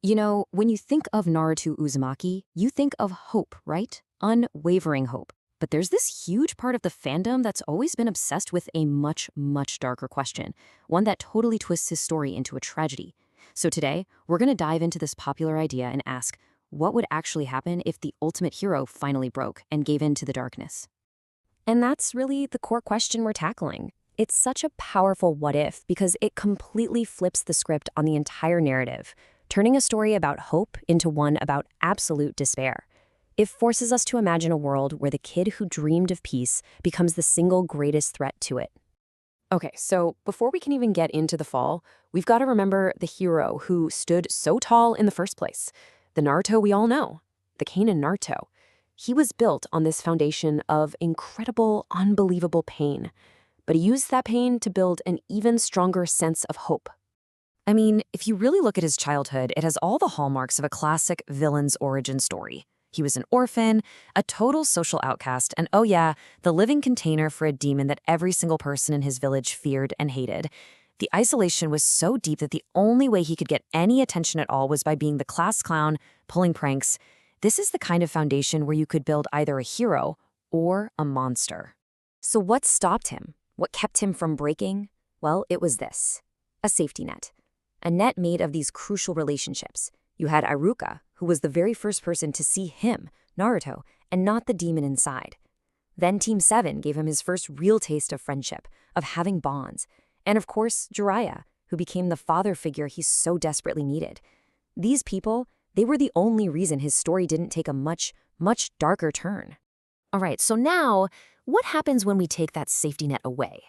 You know, when you think of Naruto Uzumaki, you think of hope, right? Unwavering hope. But there's this huge part of the fandom that's always been obsessed with a much, much darker question, one that totally twists his story into a tragedy. So today, we're going to dive into this popular idea and ask, what would actually happen if the ultimate hero finally broke and gave in to the darkness? And that's really the core question we're tackling. It's such a powerful what if because it completely flips the script on the entire narrative, turning a story about hope into one about absolute despair. It forces us to imagine a world where the kid who dreamed of peace becomes the single greatest threat to it. Okay, so before we can even get into the fall, we've got to remember the hero who stood so tall in the first place. The Naruto we all know, the Kanon Naruto. He was built on this foundation of incredible, unbelievable pain. But he used that pain to build an even stronger sense of hope. I mean, if you really look at his childhood, it has all the hallmarks of a classic villain's origin story. He was an orphan, a total social outcast, and oh yeah, the living container for a demon that every single person in his village feared and hated. The isolation was so deep that the only way he could get any attention at all was by being the class clown, pulling pranks. This is the kind of foundation where you could build either a hero or a monster. So what stopped him? What kept him from breaking? Well, it was this: a safety net. A net made of these crucial relationships. You had Iruka, who was the very first person to see him, Naruto, and not the demon inside. Then Team 7 gave him his first real taste of friendship, of having bonds. And of course, Jiraiya, who became the father figure he so desperately needed. These people, they were the only reason his story didn't take a much, much darker turn. All right, so now, what happens when we take that safety net away?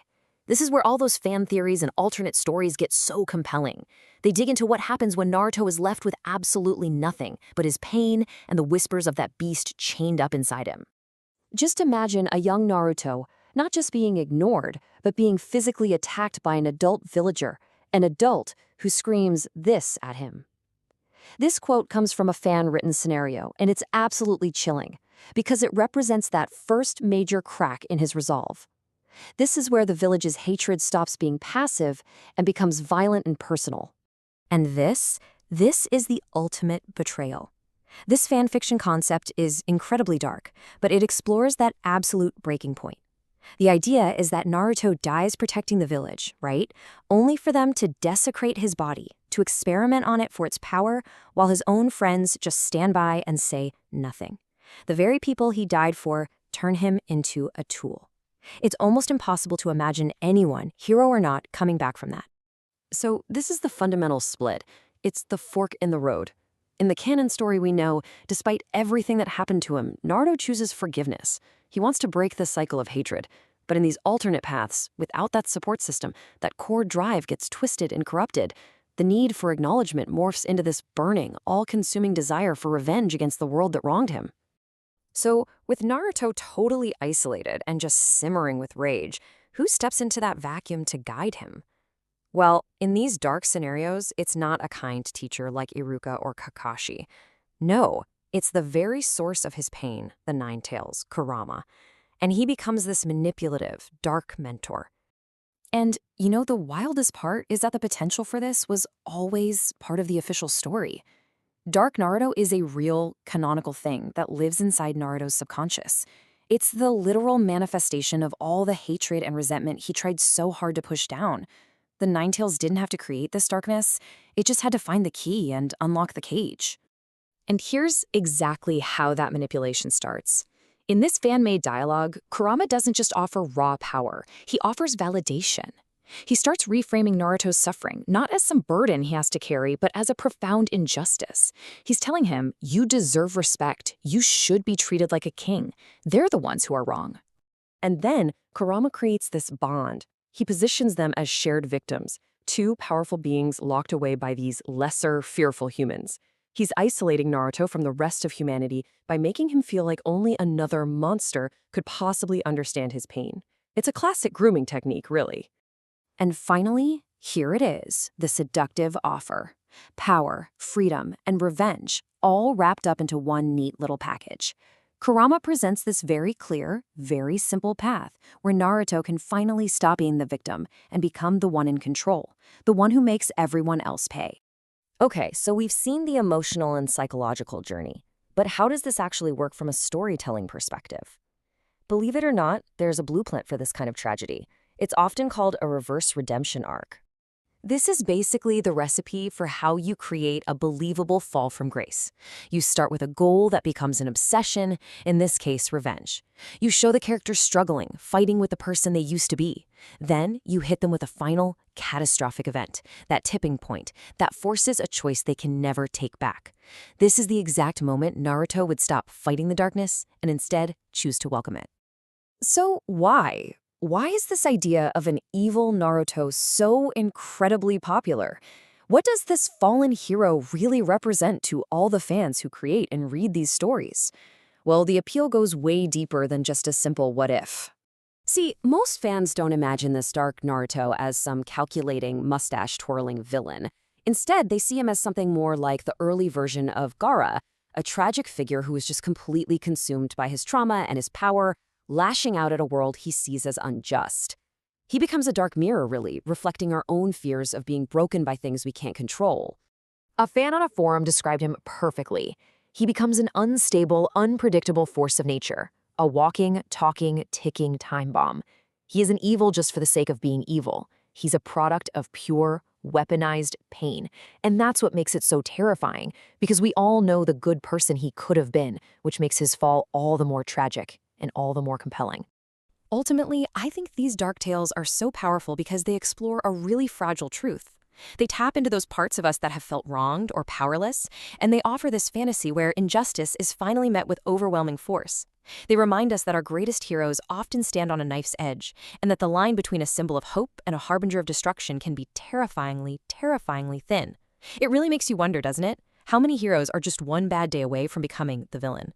This is where all those fan theories and alternate stories get so compelling. They dig into what happens when Naruto is left with absolutely nothing but his pain and the whispers of that beast chained up inside him. Just imagine a young Naruto not just being ignored, but being physically attacked by an adult villager, an adult who screams this at him. This quote comes from a fan-written scenario, and it's absolutely chilling, because it represents that first major crack in his resolve. This is where the village's hatred stops being passive and becomes violent and personal. And this is the ultimate betrayal. This fanfiction concept is incredibly dark, but it explores that absolute breaking point. The idea is that Naruto dies protecting the village, right? Only for them to desecrate his body, to experiment on it for its power, while his own friends just stand by and say nothing. The very people he died for turn him into a tool. It's almost impossible to imagine anyone, hero or not, coming back from that. So this is the fundamental split. It's the fork in the road. In the canon story we know, despite everything that happened to him, Naruto chooses forgiveness. He wants to break the cycle of hatred. But in these alternate paths, without that support system, that core drive gets twisted and corrupted. The need for acknowledgement morphs into this burning, all-consuming desire for revenge against the world that wronged him. So, with Naruto totally isolated and just simmering with rage, who steps into that vacuum to guide him? Well, in these dark scenarios, it's not a kind teacher like Iruka or Kakashi. No, it's the very source of his pain, the Nine Tails, Kurama. And he becomes this manipulative, dark mentor. And, you know, the wildest part is that the potential for this was always part of the official story. Dark Naruto is a real, canonical thing that lives inside Naruto's subconscious. It's the literal manifestation of all the hatred and resentment he tried so hard to push down. The Nine Tails didn't have to create this darkness, it just had to find the key and unlock the cage. And here's exactly how that manipulation starts. In this fan-made dialogue, Kurama doesn't just offer raw power, he offers validation. He starts reframing Naruto's suffering, not as some burden he has to carry, but as a profound injustice. He's telling him, you deserve respect, you should be treated like a king. They're the ones who are wrong. And then, Kurama creates this bond. He positions them as shared victims, two powerful beings locked away by these lesser, fearful humans. He's isolating Naruto from the rest of humanity by making him feel like only another monster could possibly understand his pain. It's a classic grooming technique, really. And finally, here it is, the seductive offer. Power, freedom, and revenge, all wrapped up into one neat little package. Kurama presents this very clear, very simple path where Naruto can finally stop being the victim and become the one in control, the one who makes everyone else pay. Okay, so we've seen the emotional and psychological journey, but how does this actually work from a storytelling perspective? Believe it or not, there's a blueprint for this kind of tragedy. It's often called a reverse redemption arc. This is basically the recipe for how you create a believable fall from grace. You start with a goal that becomes an obsession, in this case, revenge. You show the characters struggling, fighting with the person they used to be. Then you hit them with a final, catastrophic event, that tipping point, that forces a choice they can never take back. This is the exact moment Naruto would stop fighting the darkness and instead choose to welcome it. So why? Why is this idea of an evil Naruto so incredibly popular? What does this fallen hero really represent to all the fans who create and read these stories? Well, the appeal goes way deeper than just a simple what if. See, most fans don't imagine this dark Naruto as some calculating, mustache-twirling villain. Instead, they see him as something more like the early version of Gaara, a tragic figure who is just completely consumed by his trauma and his power, lashing out at a world he sees as unjust. He becomes a dark mirror, really, reflecting our own fears of being broken by things we can't control. A fan on a forum described him perfectly. He becomes an unstable, unpredictable force of nature, a walking, talking, ticking time bomb. He isn't evil just for the sake of being evil. He's a product of pure, weaponized pain. And that's what makes it so terrifying, because we all know the good person he could have been, which makes his fall all the more tragic and all the more compelling. Ultimately, I think these dark tales are so powerful because they explore a really fragile truth. They tap into those parts of us that have felt wronged or powerless, and they offer this fantasy where injustice is finally met with overwhelming force. They remind us that our greatest heroes often stand on a knife's edge, and that the line between a symbol of hope and a harbinger of destruction can be terrifyingly, terrifyingly thin. It really makes you wonder, doesn't it? How many heroes are just one bad day away from becoming the villain?